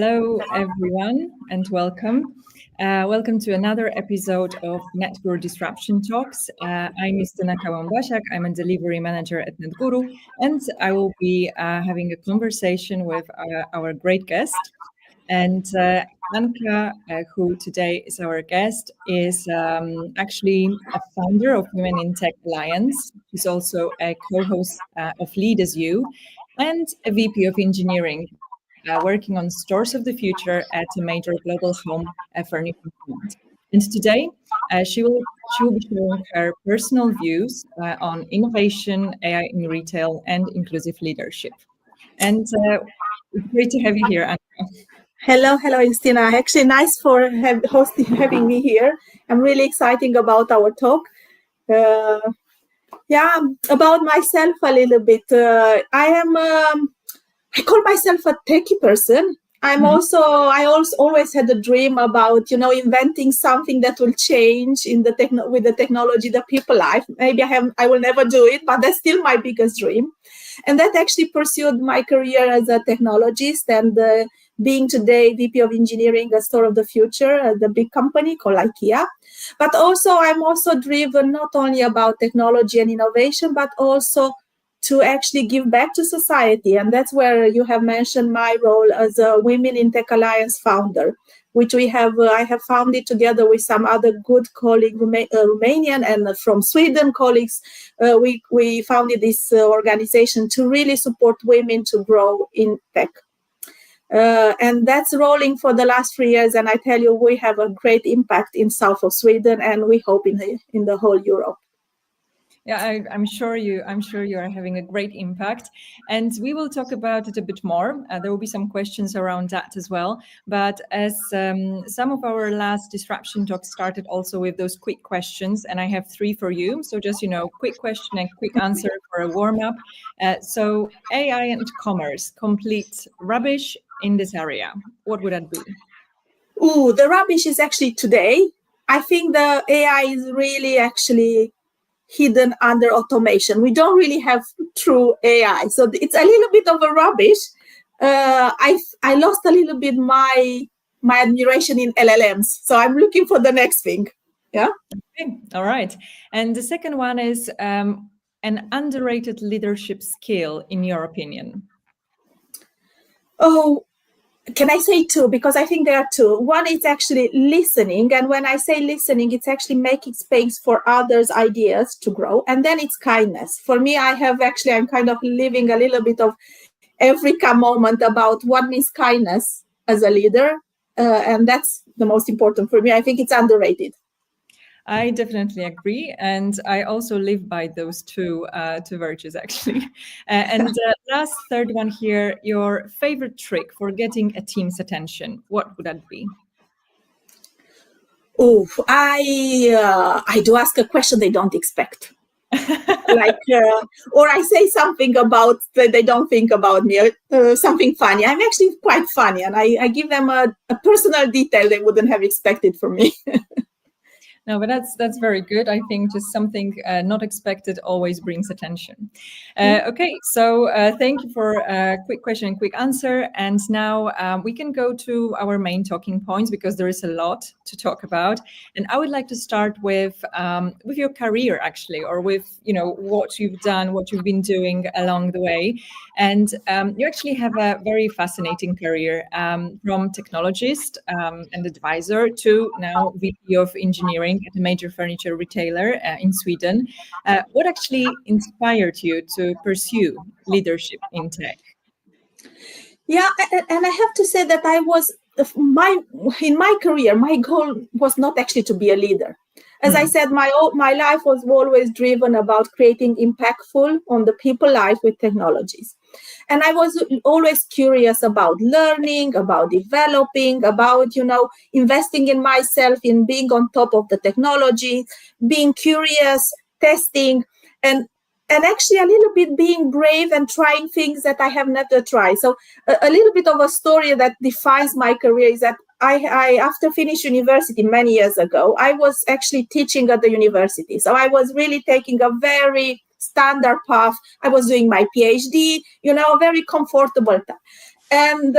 Hello, everyone, and welcome. Welcome to another episode of Netguru Disruption Talks. I'm Justyna Kałębasiak. I'm a delivery manager at Netguru, and I will be having a conversation with our great guest. And Anca, who today is our guest, is actually a founder of WomenInTech Alliance. She's also a co-host of Lead As You and a VP of Engineering, working on stores of the future at a major global home furniture brand. And today, she will be sharing her personal views on innovation, AI in retail, and inclusive leadership. And it's great to have you here, Anca. Hello, Justyna. Actually, nice for having me here. I'm really excited about our talk. About myself a little bit. I call myself a techie person. I always had a dream about, inventing something that will change with the technology, the people life. Maybe I will never do it, but that's still my biggest dream. And that actually pursued my career as a technologist and being today VP of Engineering, a store of the future at the big company called IKEA. But I'm also driven not only about technology and innovation, but also to actually give back to society. And that's where you have mentioned my role as a WomenInTech Alliance founder, which I have founded together with some other good colleagues, Romanian and from Sweden colleagues. We founded this organization to really support women to grow in tech. And that's rolling for the last 3 years. And I tell you, we have a great impact in south of Sweden, and we hope in the whole Europe. Yeah, I'm sure you are having a great impact, and we will talk about it a bit more. There will be some questions around that as well. But as some of our last disruption talks started also with those quick questions, and I have 3 for you. So just quick question and quick answer for a warm up. So AI and commerce, complete rubbish in this area. What would that be? The rubbish is actually today. I think the AI is really actually hidden under automation. We don't really have true AI. So it's a little bit of a rubbish. I lost a little bit my admiration in LLMs. So I'm looking for the next thing. Yeah. Okay. All right. And the second one is an underrated leadership skill, in your opinion. Oh, can I say 2? Because I think there are 2. One is actually listening. And when I say listening, it's actually making space for others' ideas to grow. And then it's kindness. For me, I'm kind of living a little bit of Eureka moment about what means kindness as a leader. And that's the most important for me. I think it's underrated. I definitely agree, and I also live by those two virtues, actually. And last, third one here, your favorite trick for getting a team's attention. What would that be? Oh, I do ask a question they don't expect. Or I say something about that they don't think about me, something funny. I'm actually quite funny, and I give them a personal detail they wouldn't have expected from me. No, but that's very good. I think just something not expected always brings attention. Okay, so thank you for a quick question and quick answer. And now we can go to our main talking points, because there is a lot to talk about. And I would like to start with your career, actually, or with what you've done, what you've been doing along the way. And you actually have a very fascinating career, from technologist and advisor to now VP of Engineering at a major furniture retailer in Sweden. What actually inspired you to pursue leadership in tech? Yeah, and I have to say that in my career, my goal was not actually to be a leader. As I said, my life was always driven about creating impactful on the people life with technologies. And I was always curious about learning, about developing, about, investing in myself, in being on top of the technology, being curious, testing, and actually a little bit being brave and trying things that I have never tried. So a little bit of a story that defines my career is that I after finishing university many years ago, I was actually teaching at the university. So I was really taking a very standard path. I was doing my PhD, a very comfortable time. And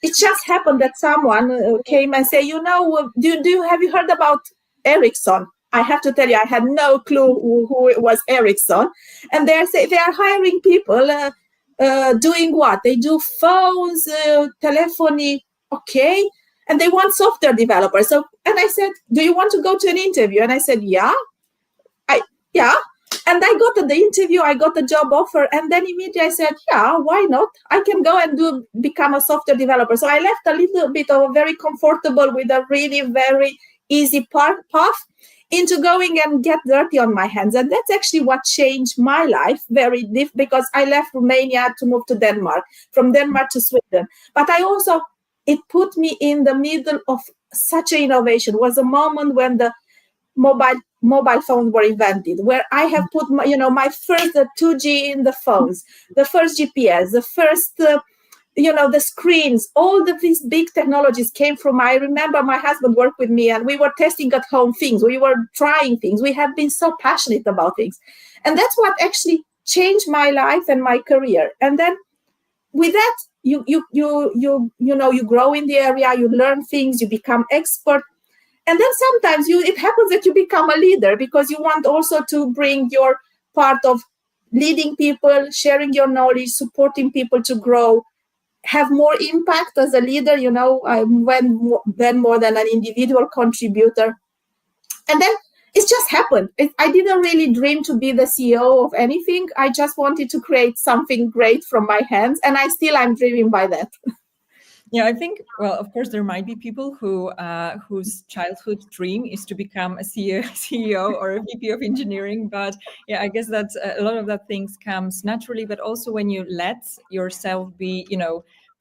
it just happened that someone came and said, have you heard about Ericsson? I have to tell you, I had no clue who it was Ericsson. And they are hiring people doing what? They do phones, telephony, okay. And they want software developers. And I said, do you want to go to an interview? And I said, yeah. And I got to the interview, I got the job offer, and then immediately I said, yeah, why not? I can go and become a software developer. So I left a little bit of a very comfortable with a really very easy path into going and get dirty on my hands. And that's actually what changed my life because I left Romania to move to Denmark, from Denmark to Sweden. But it put me in the middle of such an innovation. It was a moment when the mobile phones were invented, where I have put my first 2G in the phones, the first GPS, the first the screens, all these big technologies came from. I remember my husband worked with me and we were testing at home things, we were trying things, we have been so passionate about things, and that's what actually changed my life and my career. And then with that, you grow in the area, you learn things, you become expert. And then sometimes it happens that you become a leader because you want also to bring your part of leading people, sharing your knowledge, supporting people to grow, have more impact as a leader, then more than an individual contributor. And then it just happened. I didn't really dream to be the CEO of anything. I just wanted to create something great from my hands. And I'm dreaming by that. Yeah, I think, well, of course, there might be people whose childhood dream is to become a CEO or a VP of engineering. But yeah, I guess that a lot of that things comes naturally, but also when you let yourself be,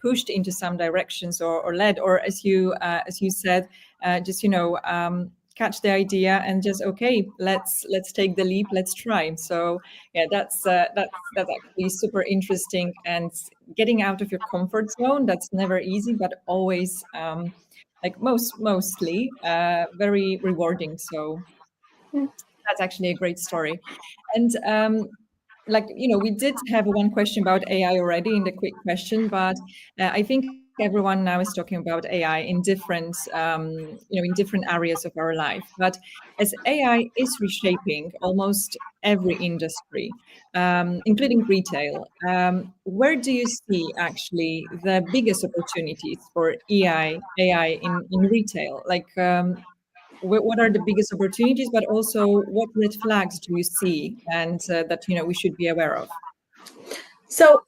pushed into some directions or led, or as you said, just, catch the idea and just, okay, let's take the leap, let's try. So yeah, that's actually super interesting, and getting out of your comfort zone, that's never easy, but always mostly very rewarding. So that's actually a great story. And we did have one question about AI already in the quick question, but I think everyone now is talking about AI in different areas of our life. But as AI is reshaping almost every industry, including retail, where do you see actually the biggest opportunities for AI in retail? What are the biggest opportunities, but also what red flags do you see and that we should be aware of? So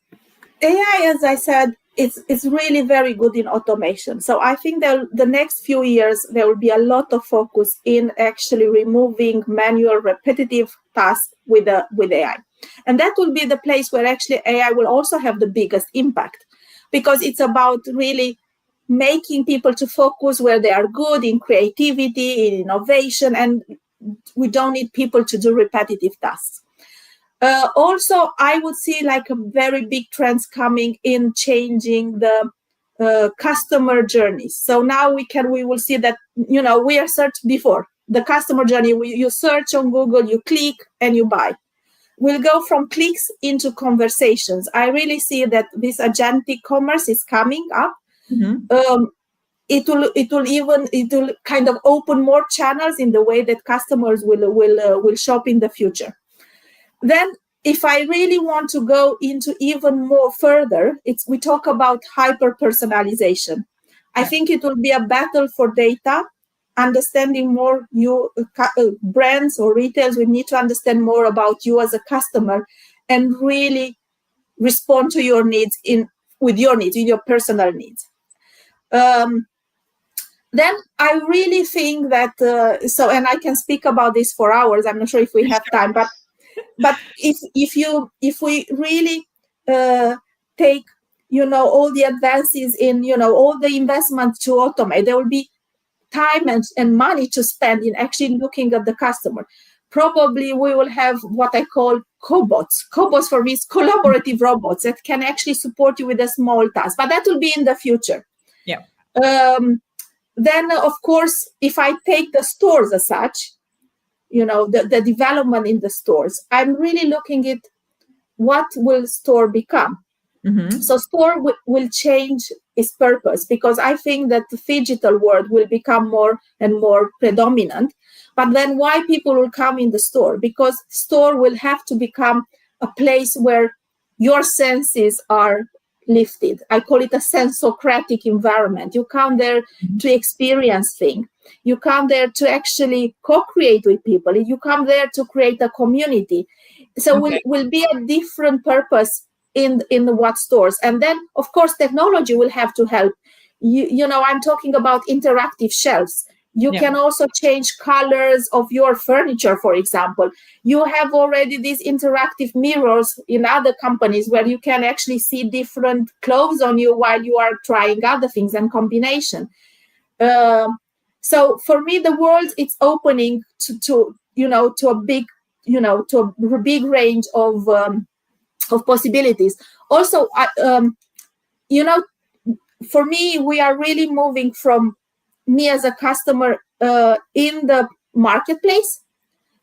AI, as I said, it's really very good in automation. So I think that the next few years there will be a lot of focus in actually removing manual repetitive tasks with AI. And that will be the place where actually AI will also have the biggest impact, because it's about really making people to focus where they are good, in creativity, in innovation, and we don't need people to do repetitive tasks. Also, I would see like a very big trends coming in changing the customer journeys. So now we will see that, we are searched before. The customer journey, you search on Google, you click and you buy. We'll go from clicks into conversations. I really see that this agentic commerce is coming up. Mm-hmm. It will kind of open more channels in the way that customers will shop in the future. Then, if I really want to go into even more further, we talk about hyper personalization. I think it will be a battle for data, understanding more brands or retailers. We need to understand more about you as a customer and really respond to your needs with your personal needs. Then I really think that and I can speak about this for hours. I'm not sure if we have time, but if we really take all the advances in all the investments to automate, there will be time and money to spend in actually looking at the customer. Probably we will have what I call cobots for these collaborative robots that can actually support you with a small task, but that will be in the future. Yeah. Then of course, if I take the stores as such, the development in the stores, I'm really looking at what will store become. So store will change its purpose, because I think that the digital world will become more and more predominant. But then why people will come in the store? Because store will have to become a place where your senses are lifted. I call it a sensocratic environment. You come there to experience things. You come there to actually co-create with people. You come there to create a community. So will be a different purpose in the what stores. And then, of course, technology will have to help. You know, I'm talking about interactive shelves. You can also change colors of your furniture, for example. You have already these interactive mirrors in other companies where you can actually see different clothes on you while you are trying other things and combination. So for me, the world it's opening to a big range of possibilities. Also, for me, we are really moving from me as a customer in the marketplace,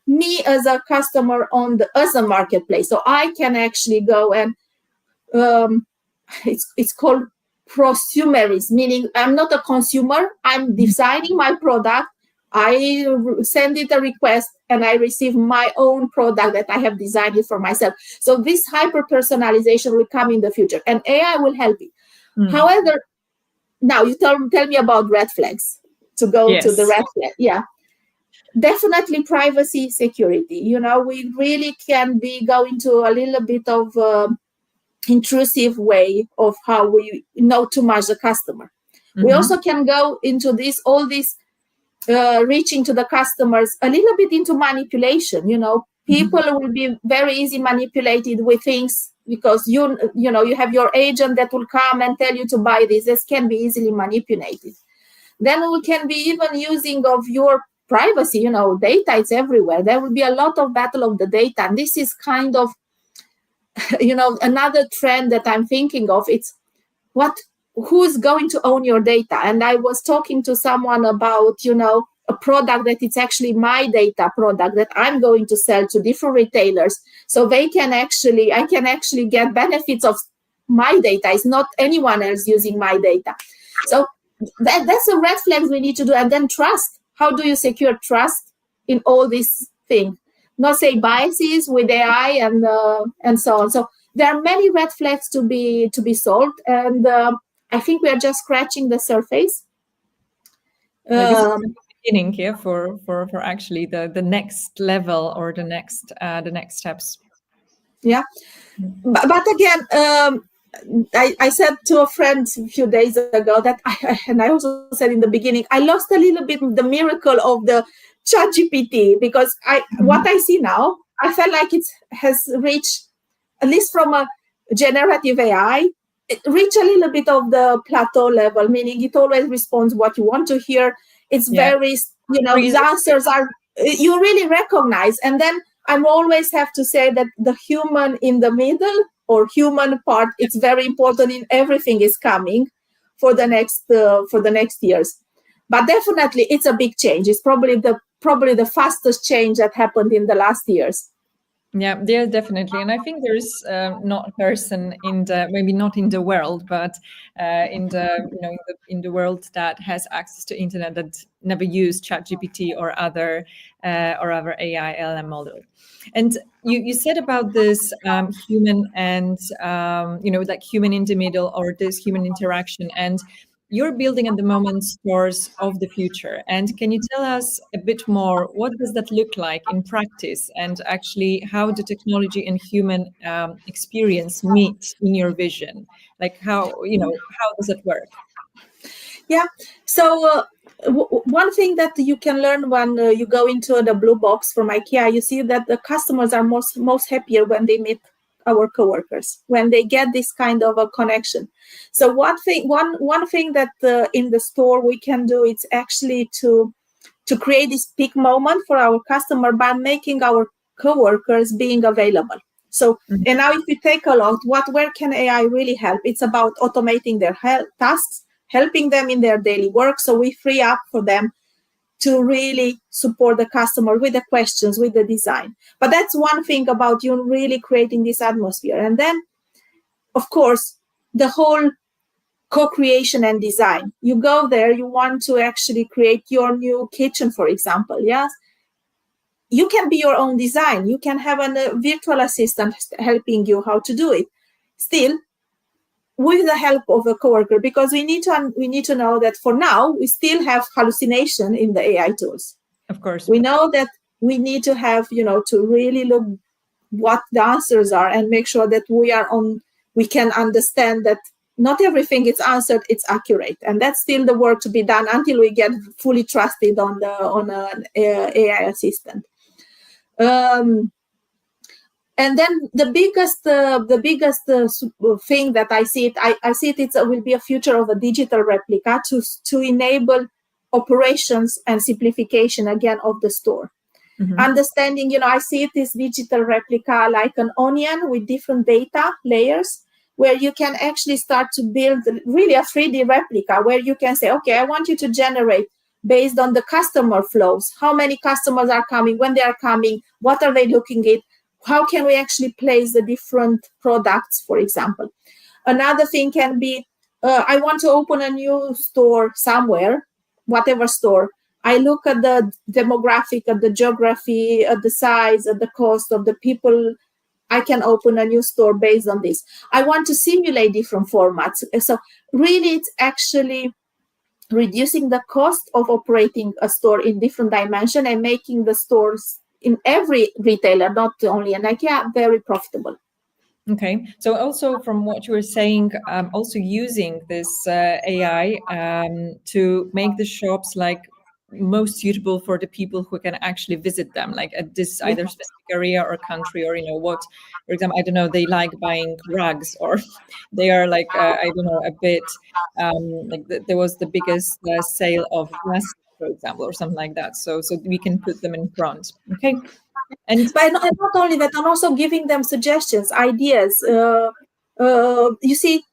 me as a customer as a marketplace. So I can actually go and it's called prosumerism, meaning I'm not a consumer. I'm designing my product. I send it a request and I receive my own product that I have designed it for myself. So this hyper personalization will come in the future, and AI will help it. However, now you tell me about red flags. To go to the red flag, definitely privacy, security. You know, we really can be going to a little bit of intrusive way of how we know too much the customer. We also can go into all this reaching to the customers a little bit into manipulation. You know, people will be very easy manipulated with things because you have your agent that will come and tell you to buy this. This can be easily manipulated. Then we can be even using of your privacy, data is everywhere. There will be a lot of battle of the data. And this is kind of, another trend that I'm thinking of. It's who's going to own your data? And I was talking to someone about, a product that it's actually my data product that I'm going to sell to different retailers. So I can actually get benefits of my data. It's not anyone else using my data. So that's a red flag we need to do. And then trust. How do you secure trust in all these things? Not say biases with AI and so on. So there are many red flags to be solved, and I think we are just scratching the surface. This is the beginning here for actually the next level or the next steps. Yeah, but again. I said to a friend a few days ago that I also said in the beginning, I lost a little bit the miracle of the ChatGPT, because what I see now, I felt like it has reached, at least from a generative AI, it reached a little bit of the plateau level, meaning it always responds what you want to hear. It's very, the answers are, you really recognize. And then I always have to say that the human in the middle or human part, it's very important in everything is coming for the next years. But definitely it's a big change. It's probably the fastest change that happened in the last years. Yeah, definitely. And I think there's not a person maybe not in the world, but in the world that has access to internet that never used ChatGPT or other AI LM model. And you said about this human and human in the middle, or this human interaction, and you're building at the moment stores of the future. And can you tell us a bit more, what does that look like in practice, and actually how the technology and human experience meet in your vision? Like how does it work? Yeah. So one thing that you can learn when you go into the blue box from IKEA, you see that the customers are most happier when they meet our coworkers, when they get this kind of a connection. So one thing that in the store we can do is actually to create this peak moment for our customer by making our coworkers being available. So and now if you take a look, where can AI really help? It's about automating their tasks, helping them in their daily work. So we free up for them to really support the customer with the questions, with the design. But that's one thing about you really creating this atmosphere. And then of course, the whole co-creation and design. You go there, you want to actually create your new kitchen, for example. Yes, you can be your own design. You can have a virtual assistant helping you how to do it. Still, with the help of a coworker, because we need to know that for now we still have hallucination in the AI tools. Of course, we know that we need to have to really look what the answers are and make sure that we can understand that not everything is answered, it's accurate, and that's still the work to be done until we get fully trusted on an AI assistant. And then the biggest thing that I see it will be a future of a digital replica to enable operations and simplification again of the store. Mm-hmm. Understanding, I see it this digital replica like an onion with different data layers, where you can actually start to build really a 3D replica, where you can say, okay, I want you to generate based on the customer flows. How many customers are coming, when they are coming, what are they looking at? How can we actually place the different products, for example? Another thing can be, I want to open a new store somewhere, whatever store. I look at the demographic, at the geography, at the size, at the cost of the people. I can open a new store based on this. I want to simulate different formats. So really, it's actually reducing the cost of operating a store in different dimensions and making the stores in every retailer, not only an IKEA, very profitable. Okay, so also from what you were saying, also using this AI to make the shops like most suitable for the people who can actually visit them, like at this either specific area or country, or what, for example, I don't know, they like buying rugs, or they are like I don't know, a bit there was the biggest sale of glasses, for example, or something like that. So we can put them in front. Okay. But not only that, I'm also giving them suggestions, ideas. You see,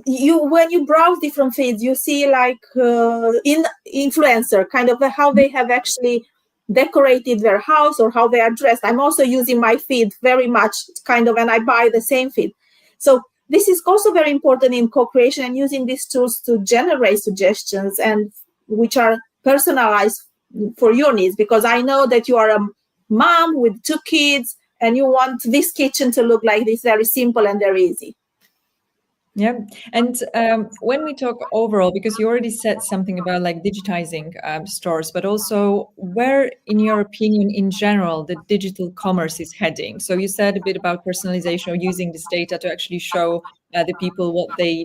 when you browse different feeds, you see like in influencer kind of how they have actually decorated their house or how they are dressed. I'm also using my feed very much kind of, and I buy the same feed. So this is also very important in co-creation and using these tools to generate suggestions and which are personalized for your needs, because I know that you are a mom with 2 kids and you want this kitchen to look like this, very simple and very easy. Yeah. And when we talk overall, because you already said something about like digitizing stores, but also where, in your opinion, in general, the digital commerce is heading. So you said a bit about personalization, or using this data to actually show the people what they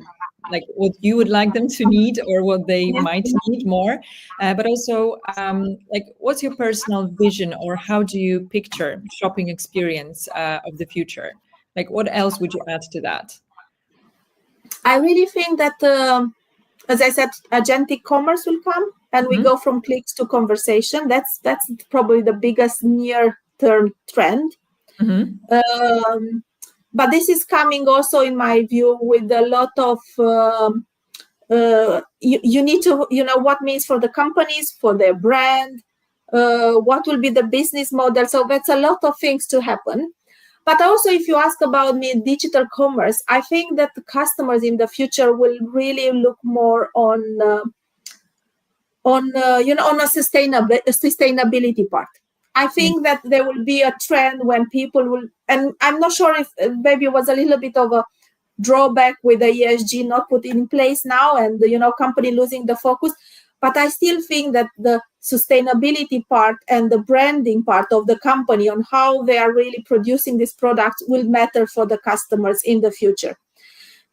like, what you would like them to need, or what they might need more. But also, like, what's your personal vision, or how do you picture shopping experience of the future? Like, what else would you add to that? I really think that, as I said, agentic commerce will come, and we go from clicks to conversation. That's probably the biggest near-term trend. But this is coming also, in my view, with a lot of you need to, what means for the companies, for their brand, what will be the business model. So that's a lot of things to happen. But also, if you ask about me, digital commerce, I think that the customers in the future will really look more on a sustainability part. I think that there will be a trend when people will, and I'm not sure if maybe it was a little bit of a drawback with the ESG not put in place now, and company losing the focus. But I still think that the sustainability part and the branding part of the company on how they are really producing this product will matter for the customers in the future.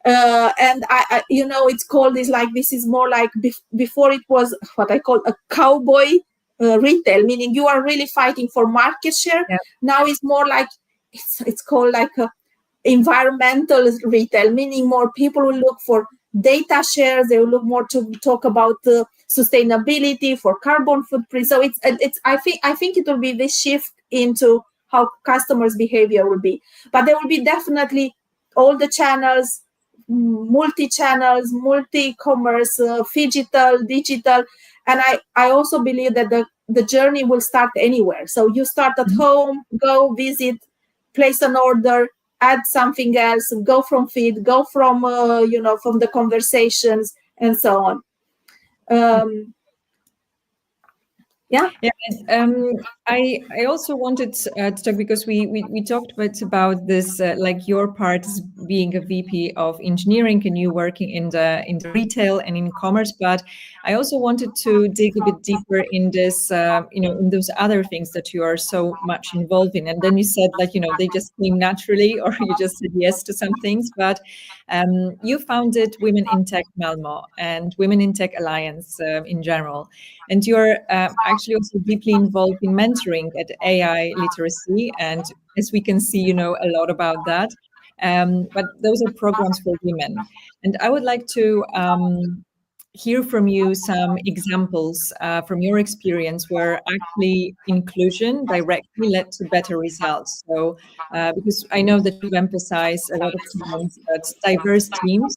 And I it's called this is more like before it was what I call a cowboy retail, meaning you are really fighting for market share. Yeah. Now it's more like it's called like a environmental retail, meaning more people will look for data shares. They will look more to talk about sustainability, for carbon footprint. So it's I think it will be this shift into how customers' behavior will be. But there will be definitely all the channels, multi-channels, multi-commerce, phygital, digital. And I also believe that the journey will start anywhere. So you start at home, go visit, place an order, add something else, go from feed, go from from the conversations and so on. Yeah. I also wanted to talk, because we talked a bit about this, like your part as being a VP of engineering and you working in the retail and in commerce, but I also wanted to dig a bit deeper in this, in those other things that you are so much involved in. And then you said, like, they just came naturally, or you just said yes to some things, but you founded WomenInTech Malmo and WomenInTech Alliance in general. And you're actually also deeply involved in mentoring at AI literacy. And as we can see, you know a lot about that. But those are programs for women. And I would like to hear from you some examples from your experience where actually inclusion directly led to better results. So, because I know that you emphasize a lot of times that diverse teams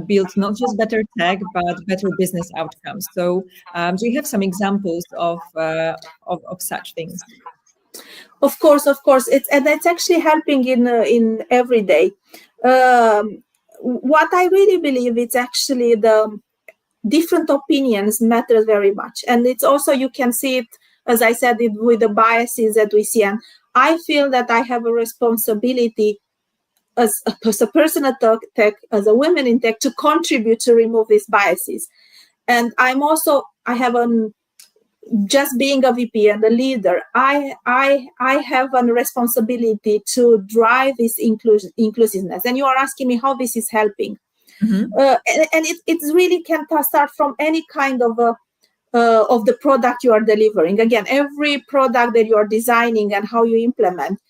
build not just better tech, but better business outcomes. So do you have some examples of such things? Of course. It's actually helping in every day. What I really believe, it's actually the different opinions matter very much. And it's also, you can see it, as I said, with the biases that we see. And I feel that I have a responsibility as a person at tech, as a woman in tech, to contribute to remove these biases. And I have just being a VP and a leader, I have a responsibility to drive this inclusiveness. And you are asking me how this is helping. Mm-hmm. And it really can start from any kind of the product you are delivering. Again, every product that you are designing and how you implement,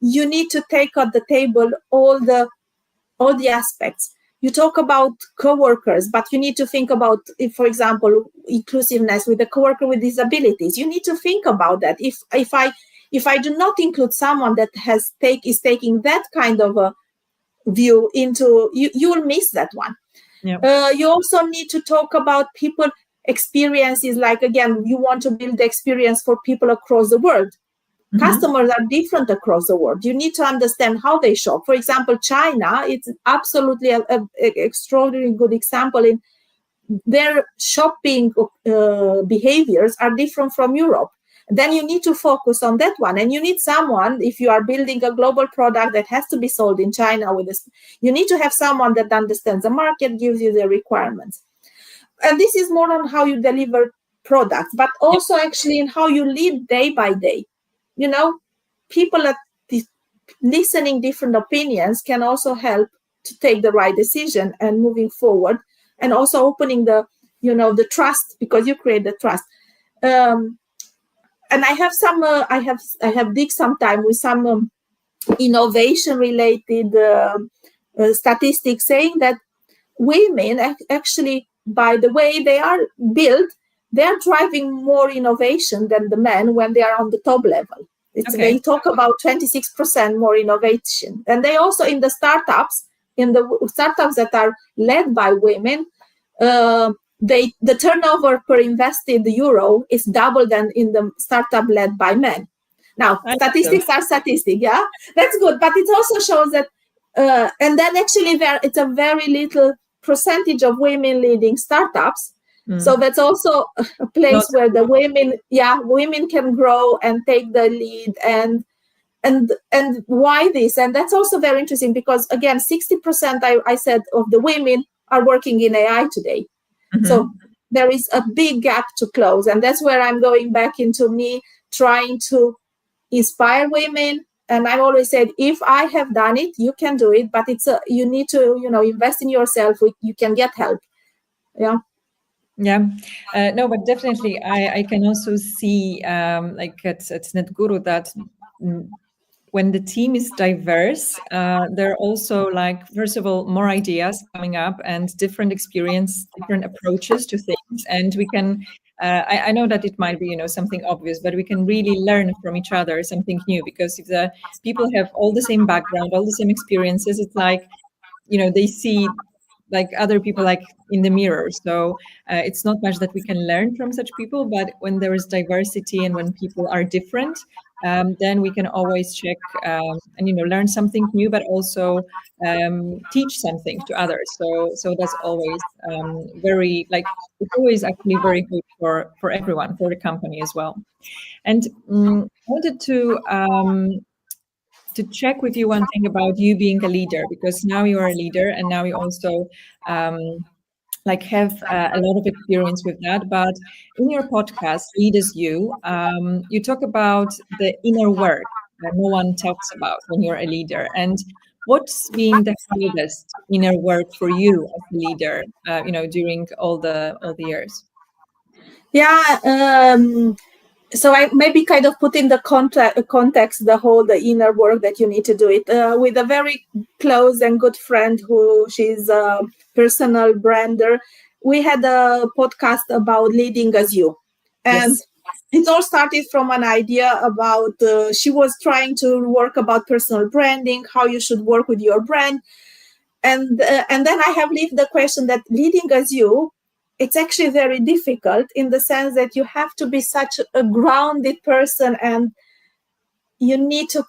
you need to take at the table all the aspects. You talk about coworkers, but you need to think about, if, for example, inclusiveness with a coworker with disabilities. You need to think about that. If I do not include someone that is taking that kind of a view into, you will miss that one. Yep. You also need to talk about people experiences. Like, again, you want to build the experience for people across the world. Mm-hmm. Customers are different across the world. You need to understand how they shop. For example, China, it's absolutely an extraordinarily good example. In their shopping behaviors are different from Europe. Then you need to focus on that one. And you need someone, if you are building a global product that has to be sold in China, you need to have someone that understands the market, gives you the requirements. And this is more on how you deliver products, but also actually in how you lead day by day. You know, people listening different opinions can also help to take the right decision and moving forward, and also opening the trust, because you create the trust. And I have some, I have dig some time with some innovation related statistics saying that women actually, by the way they are built, they're driving more innovation than the men when they are on the top level. They talk about 26% more innovation. And they also, in the startups that are led by women, the turnover per invested euro is double than in the startup led by men. Now, statistics are statistics, yeah? That's good. But it also shows that, and then actually it's a very little percentage of women leading startups. So that's also a place where the women can grow and take the lead, and why this? And that's also very interesting, because again, 60% I said of the women are working in AI today. Mm-hmm. So there is a big gap to close, and that's where I'm going back into me trying to inspire women. And I've always said, if I have done it, you can do it, but you need to invest in yourself. You can get help. No, but definitely I can also see like at Netguru that when the team is diverse, there are also, like, first of all, more ideas coming up and different experience, different approaches to things. And we can, I know that it might be, something obvious, but we can really learn from each other something new, because if the people have all the same background, all the same experiences, it's like, they see like other people like in the mirror. So it's not much that we can learn from such people, but when there is diversity and when people are different, then we can always check and learn something new, but also teach something to others. So that's always very it's always actually very good for everyone, for the company as well. And I wanted to check with you one thing about you being a leader, because now you are a leader and now you also have a lot of experience with that. But in your podcast, Lead as You, you talk about the inner work that no one talks about when you're a leader. And what's been the hardest inner work for you as a leader, during all the years? Yeah. So I maybe kind of put in the context, the inner work that you need to do it with a very close and good friend she's a personal brander. We had a podcast about leading as you. And yes. It all started from an idea about, she was trying to work about personal branding, how you should work with your brand. And then I have left the question that leading as you, it's actually very difficult in the sense that you have to be such a grounded person, and you need to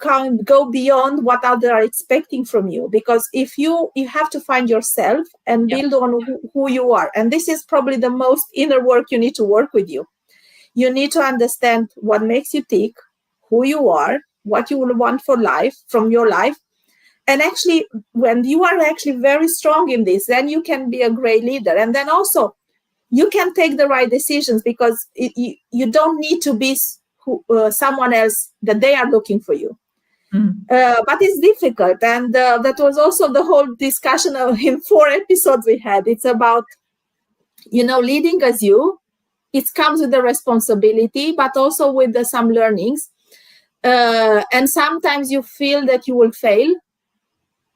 go beyond what others are expecting from you, because if you have to find yourself and build on who you are. And this is probably the most inner work you need to work with you. You need to understand what makes you tick, who you are, what you will want from your life. And actually, when you are actually very strong in this, then you can be a great leader. And then also, you can take the right decisions, because you don't need to be someone else that they are looking for you. But it's difficult. And that was also the whole discussion in 4 episodes we had. It's about, leading as you. It comes with the responsibility, but also with some learnings. And sometimes you feel that you will fail,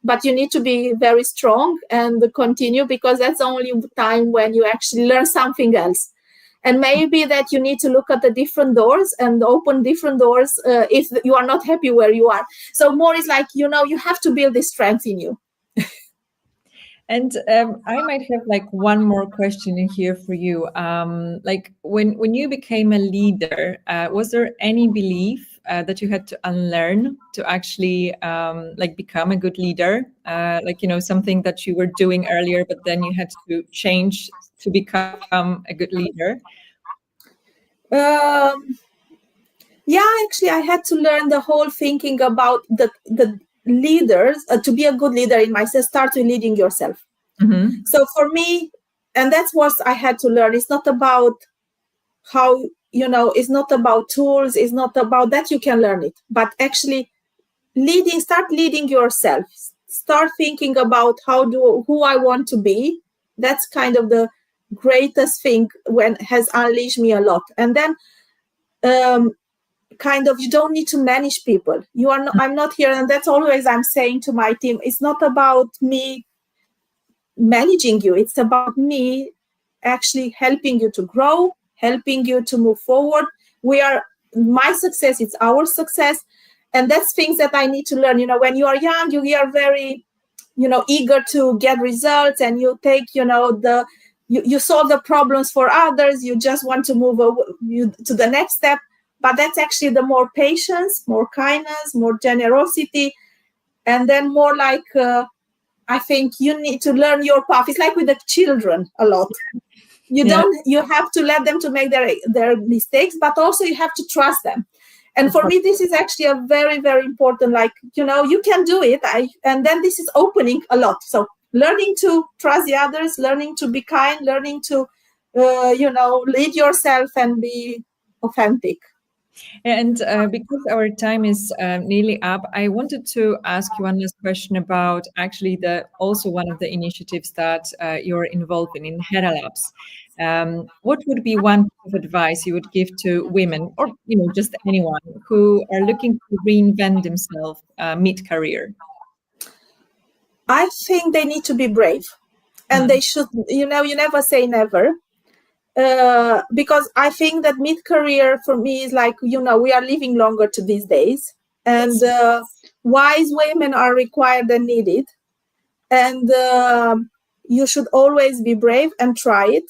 but you need to be very strong and continue, because that's the only time when you actually learn something else. And maybe that you need to look at the different doors and open different doors if you are not happy where you are. So more is like, you have to build this strength in you. And I might have one more question in here for you. When you became a leader, was there any belief that you had to unlearn to actually become a good leader? Something that you were doing earlier, but then you had to change to become a good leader? Yeah, actually, I had to learn the whole thinking about the leaders. To be a good leader in myself, start with leading yourself. Mm-hmm. So for me, and that's what I had to learn. It's not about how, it's not about tools. It's not about that you can learn it, but actually start leading yourself. Start thinking about who I want to be. That's kind of the greatest thing has unleashed me a lot. And then kind of, you don't need to manage people. I'm not here. And that's always I'm saying to my team, it's not about me managing you. It's about me actually helping you to grow, helping you to move forward. My success, it's our success. And that's things that I need to learn. When you are young, you are very, eager to get results, and you take, you solve the problems for others. You just want to move to the next step. But that's actually the more patience, more kindness, more generosity, and then more I think you need to learn your path. It's like with the children a lot. You have to let them to make their mistakes, but also you have to trust them. And for me, this is actually a very, very important, you can do it. And then this is opening a lot. So learning to trust the others, learning to be kind, learning to, lead yourself and be authentic. And because our time is nearly up, I wanted to ask you one last question about actually also one of the initiatives that you're involved in Hera Labs. What would be one piece of advice you would give to women, or just anyone who are looking to reinvent themselves mid-career? I think they need to be brave, and they should. You never say never. Because I think that mid-career for me is we are living longer to these days, and wise women are required and needed. And you should always be brave and try it.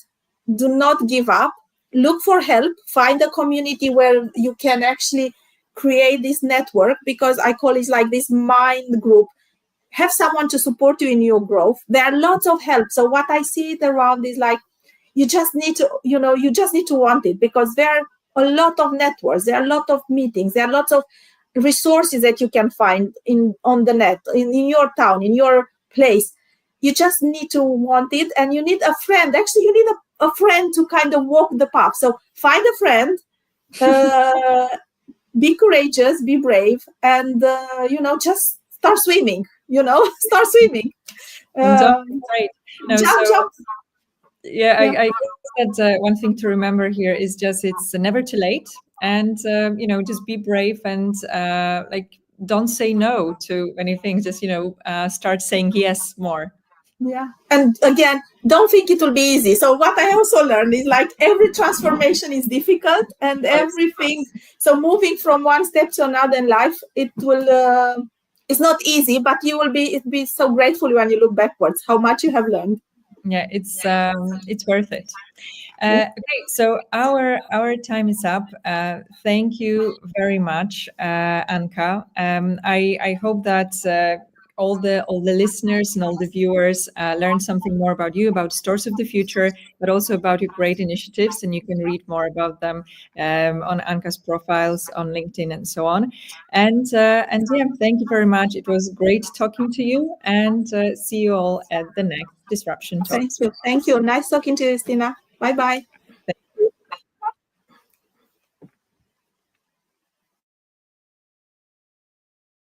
Do not give up. Look for help. Find a community where you can actually create this network, because I call it like this mind group. Have someone to support you in your growth. There are lots of help. So what I see it around is like, you just need to, you just need to want it, because there are a lot of networks, there are a lot of meetings, there are lots of resources that you can find on the net, in your town, in your place. You just need to want it, and you need a friend. Actually, you need a friend to kind of walk the path. So find a friend, be courageous, be brave, and just start swimming. Start swimming. Right. No, jump. Yeah, I guess that one thing to remember here is just it's never too late, and just be brave and don't say no to anything. Just start saying yes more. Yeah. And again, don't think it will be easy. So what I also learned is like every transformation is difficult, and everything. So moving from one step to another in life, it's not easy, but you'll be so grateful when you look backwards, how much you have learned. Yeah, it's worth it. Okay, so our time is up. Thank you very much, Anka. I hope that all the listeners and all the viewers learn something more about you, about Stores of the Future, but also about your great initiatives, and you can read more about them on Anka's profiles on LinkedIn and so on. And yeah, thank you very much. It was great talking to you, and see you all at the next Disruption Talk. Thank you. Nice talking to you, Justyna. Bye-bye.